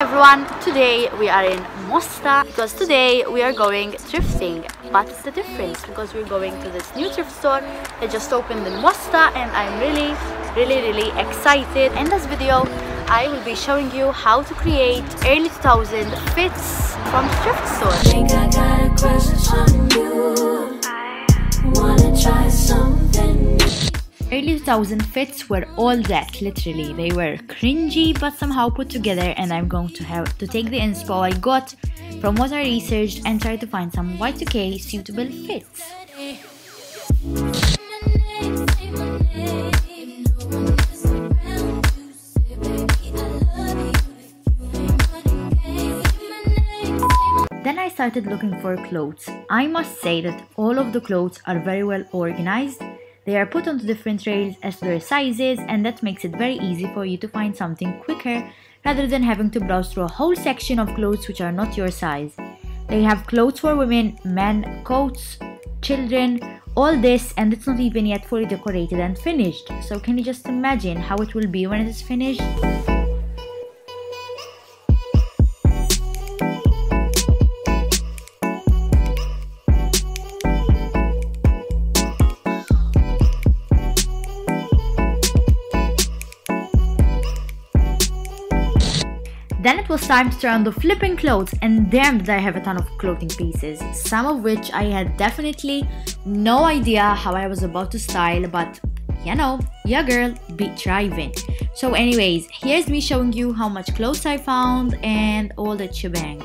Everyone, today we are in Mosta because today we are going thrifting. But it's the difference because we're going to this new thrift store that just opened in Mosta, and I'm really excited. In this video I will be showing you how to create early 2000 fits from the thrift store. I think I got a crush on you. I wanna try something new. Early 2000 fits were all that, literally. They were cringy but somehow put together, and I'm going to have to take the inspo I got from what I researched and try to find some Y2K suitable fits. Then I started looking for clothes. I must say that all of the clothes are very well organized. They are put onto different rails as to their sizes, and that makes it very easy for you to find something quicker rather than having to browse through a whole section of clothes which are not your size. They have clothes for women, men, coats, children, all this, and it's not even yet fully decorated and finished. So can you just imagine how it will be when it is finished? Then it was time to try on the flipping clothes, and damn did I have a ton of clothing pieces, some of which I had definitely no idea how I was about to style, but you know, your girl be thriving. So anyways, here's me showing you how much clothes I found and all that shebang.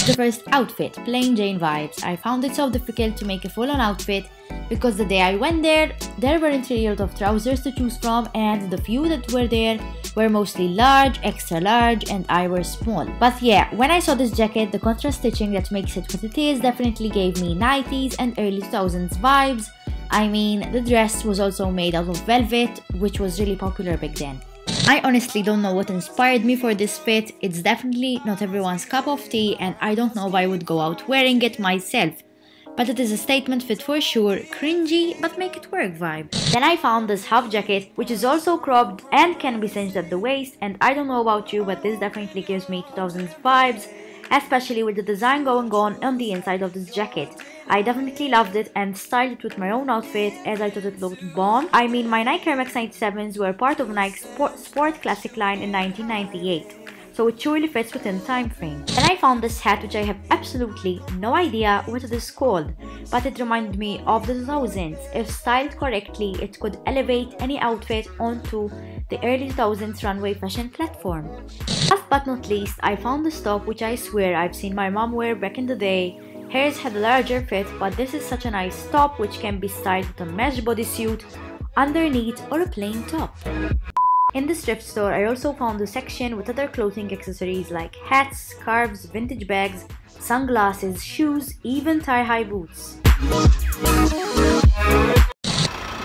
The first outfit, plain Jane vibes. I found it so difficult to make a full-on outfit because the day I went there weren't really a lot of trousers to choose from, and the few that were there were mostly large, extra large, and I were small. But yeah, when I saw this jacket, the contrast stitching that makes it what it is definitely gave me 90s and early 2000s vibes. I mean, the dress was also made out of velvet, which was really popular back then. I honestly don't know what inspired me for this fit. It's definitely not everyone's cup of tea, and I don't know if I would go out wearing it myself. But it is a statement fit for sure, cringy but make it work vibe. Then I found this half jacket, which is also cropped and can be cinched at the waist, and I don't know about you, but this definitely gives me 2000s vibes, especially with the design going on the inside of this jacket. I definitely loved it and styled it with my own outfit as I thought it looked bomb. I mean, my Nike Air Max 97s were part of Nike's Sport Classic line in 1998. So it surely fits within the time frame. Then I found this hat, which I have absolutely no idea what it is called, but it reminded me of the 2000s. If styled correctly, it could elevate any outfit onto the early 2000s runway fashion platform. Last but not least, I found this top, which I swear I've seen my mom wear back in the day. Hers had a larger fit, but this is such a nice top which can be styled with a mesh bodysuit underneath or a plain top. In this thrift store, I also found a section with other clothing accessories like hats, scarves, vintage bags, sunglasses, shoes, even thigh-high boots.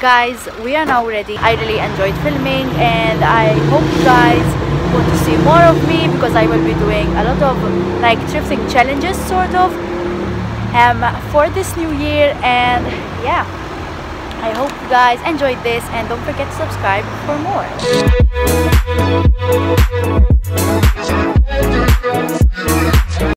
Guys, we are now ready. I really enjoyed filming, and I hope you guys want to see more of me because I will be doing a lot of like thrifting challenges sort of for this new year. And yeah, I hope you guys enjoyed this, and don't forget to subscribe for more.